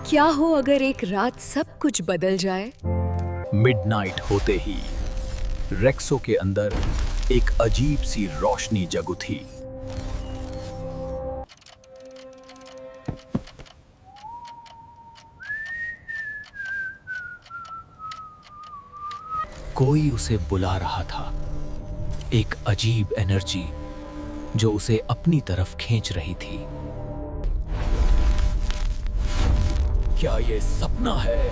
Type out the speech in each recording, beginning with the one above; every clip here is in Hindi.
क्या हो अगर एक रात सब कुछ बदल जाए? मिडनाइट होते ही रेक्सो के अंदर एक अजीब सी रोशनी जग उठी। कोई उसे बुला रहा था, एक अजीब एनर्जी जो उसे अपनी तरफ खींच रही थी। क्या ये सपना है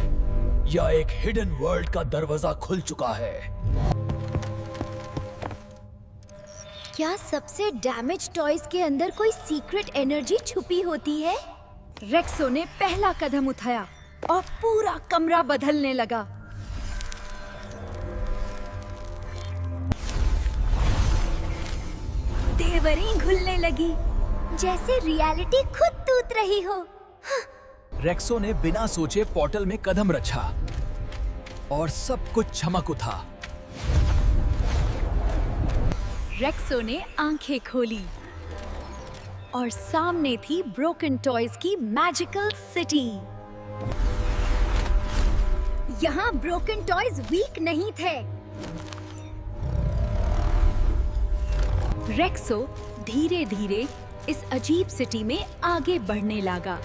या एक हिडन वर्ल्ड का दरवाजा खुल चुका है? क्या सबसे डैमेज टॉयज के अंदर कोई सीक्रेट एनर्जी छुपी होती है? रेक्सो ने पहला कदम उठाया और पूरा कमरा बदलने लगा। देवरें घुलने लगी, जैसे रियलिटी खुद टूट रही हो। रेक्सो ने बिना सोचे पोर्टल में कदम रखा और सब कुछ चमक उठा। रेक्सो ने आंखें खोली और सामने थी ब्रोकन टॉयज की मैजिकल सिटी। यहाँ ब्रोकन टॉयज वीक नहीं थे। रेक्सो धीरे धीरे इस अजीब सिटी में आगे बढ़ने लगा।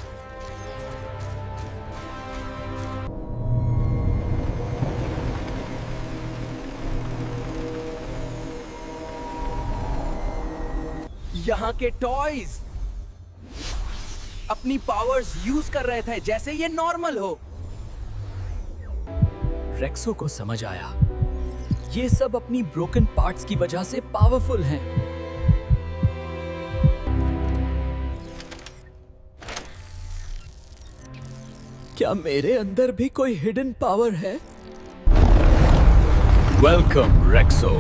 यहाँ के टॉयज अपनी पावर्स यूज कर रहे थे जैसे ये नॉर्मल हो। रेक्सो को समझ आया, ये सब अपनी ब्रोकन पार्ट्स की वजह से पावरफुल हैं। क्या मेरे अंदर भी कोई हिडन पावर है? वेलकम रेक्सो,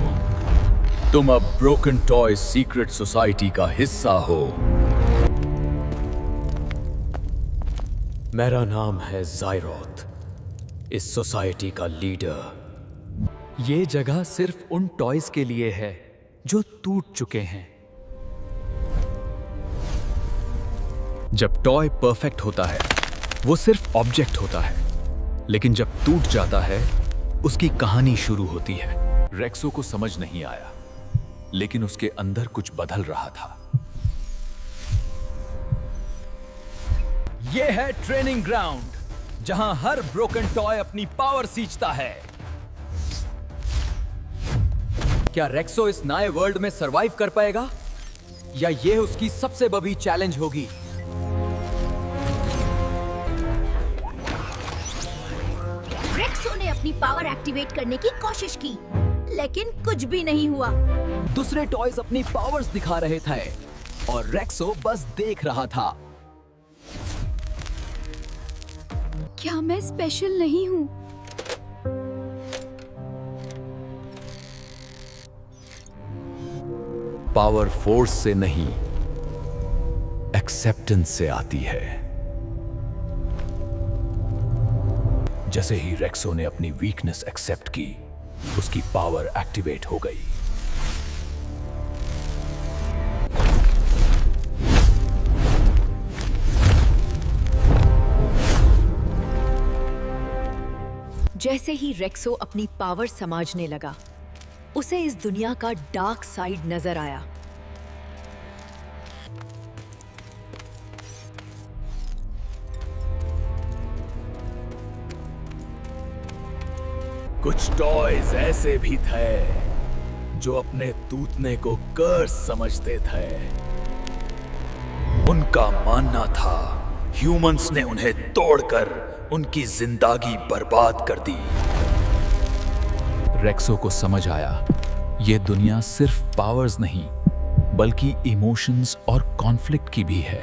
तुम अब ब्रोकन टॉय सीक्रेट सोसाइटी का हिस्सा हो। मेरा नाम है ज़ाइरोथ, इस सोसाइटी का लीडर। ये जगह सिर्फ उन टॉयज के लिए है जो टूट चुके हैं। जब टॉय परफेक्ट होता है वो सिर्फ ऑब्जेक्ट होता है, लेकिन जब टूट जाता है उसकी कहानी शुरू होती है। रेक्सो को समझ नहीं आया, लेकिन उसके अंदर कुछ बदल रहा था। यह है ट्रेनिंग ग्राउंड, जहां हर ब्रोकन टॉय अपनी पावर सींचता है। क्या रेक्सो इस नए वर्ल्ड में सरवाइव कर पाएगा या यह उसकी सबसे बड़ी चैलेंज होगी? रेक्सो ने अपनी पावर एक्टिवेट करने की कोशिश की, लेकिन कुछ भी नहीं हुआ। दूसरे टॉयज अपनी पावर्स दिखा रहे थे और रेक्सो बस देख रहा था। क्या मैं स्पेशल नहीं हूँ? पावर फोर्स से नहीं, एक्सेप्टेंस से आती है। जैसे ही रेक्सो ने अपनी वीकनेस एक्सेप्ट की, उसकी पावर एक्टिवेट हो गई। जैसे ही रेक्सो अपनी पावर समझने लगा, उसे इस दुनिया का डार्क साइड नजर आया। कुछ टॉयज ऐसे भी थे जो अपने टूटने को कर्स समझते थे। उनका मानना था ह्यूमंस ने उन्हें तोड़कर उनकी जिंदगी बर्बाद कर दी। रेक्सो को समझ आया, ये दुनिया सिर्फ पावर्स नहीं बल्कि इमोशंस और कॉन्फ्लिक्ट की भी है।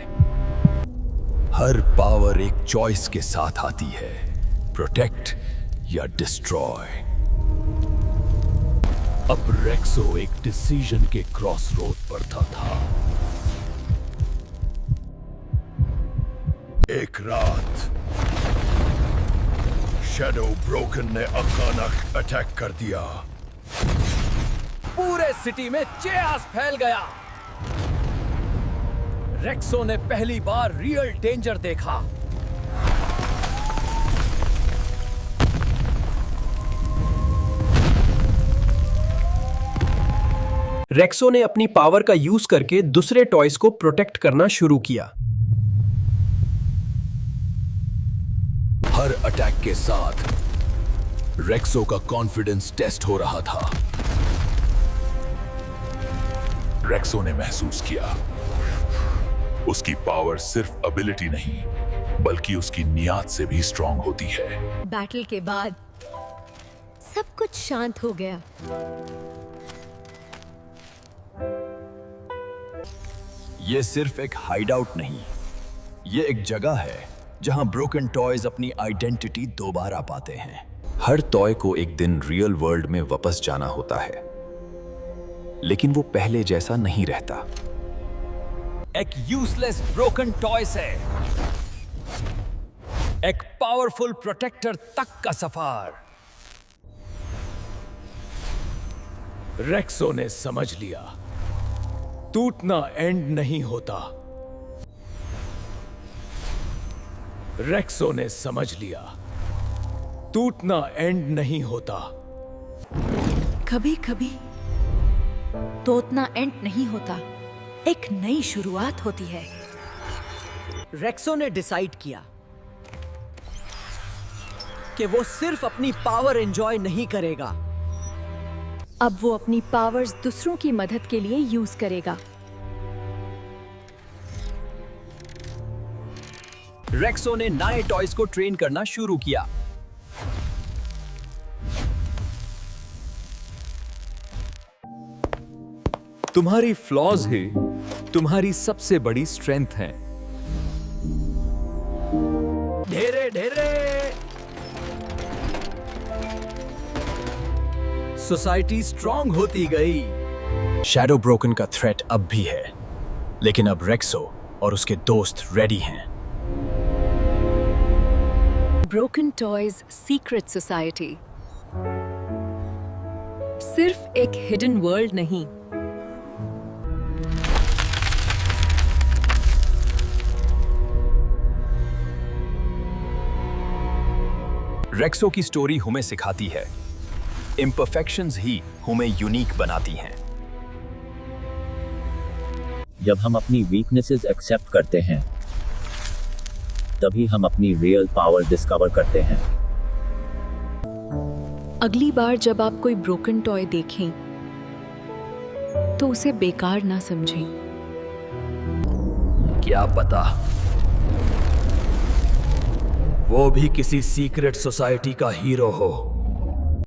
हर पावर एक चॉइस के साथ आती है, प्रोटेक्ट या डिस्ट्रॉय। अब रेक्सो एक डिसीजन के क्रॉस रोड पर था। एक रात शैडो ब्रोकन ने अचानक अटैक कर दिया। पूरे सिटी में चेयास फैल गया। रेक्सो ने पहली बार रियल डेंजर देखा। रेक्सो ने अपनी पावर का यूज करके दूसरे टॉयज को प्रोटेक्ट करना शुरू किया। हर अटैक के साथ रेक्सो का कॉन्फिडेंस टेस्ट हो रहा था। रेक्सो ने महसूस किया उसकी पावर सिर्फ एबिलिटी नहीं बल्कि उसकी नियत से भी स्ट्रांग होती है। बैटल के बाद सब कुछ शांत हो गया। ये सिर्फ एक हाइडआउट नहीं, ये एक जगह है जहां ब्रोकन टॉयज अपनी आइडेंटिटी दोबारा पाते हैं। हर टॉय को एक दिन रियल वर्ल्ड में वापस जाना होता है, लेकिन वो पहले जैसा नहीं रहता। एक यूजलेस ब्रोकन टॉय से एक पावरफुल प्रोटेक्टर तक का सफर। रेक्सो ने समझ लिया टूटना एंड नहीं होता। रेक्सो ने समझ लिया टूटना एंड नहीं होता। कभी कभी टूटना एंड नहीं होता, एक नई शुरुआत होती है। रेक्सो ने डिसाइड किया कि वो सिर्फ अपनी पावर एंजॉय नहीं करेगा, अब वो अपनी पावर्स दूसरों की मदद के लिए यूज करेगा। रेक्सो ने नए टॉयज को ट्रेन करना शुरू किया। तुम्हारी फ्लॉज ही तुम्हारी सबसे बड़ी स्ट्रेंथ है। ढेरे ढेरे सोसाइटी स्ट्रांग होती गई। शैडो ब्रोकन का थ्रेट अब भी है, लेकिन अब रेक्सो और उसके दोस्त रेडी हैं। ब्रोकन टॉयज सीक्रेट सोसाइटी सिर्फ एक हिडन वर्ल्ड नहीं, रेक्सो की स्टोरी हमें सिखाती है इम्परफेक्शंस ही हमें यूनिक बनाती हैं। जब हम अपनी वीकनेसेस एक्सेप्ट करते हैं, तभी हम अपनी रियल पावर डिस्कवर करते हैं। अगली बार जब आप कोई ब्रोकन टॉय देखें तो उसे बेकार ना समझें। क्या पता वो भी किसी सीक्रेट सोसाइटी का हीरो हो।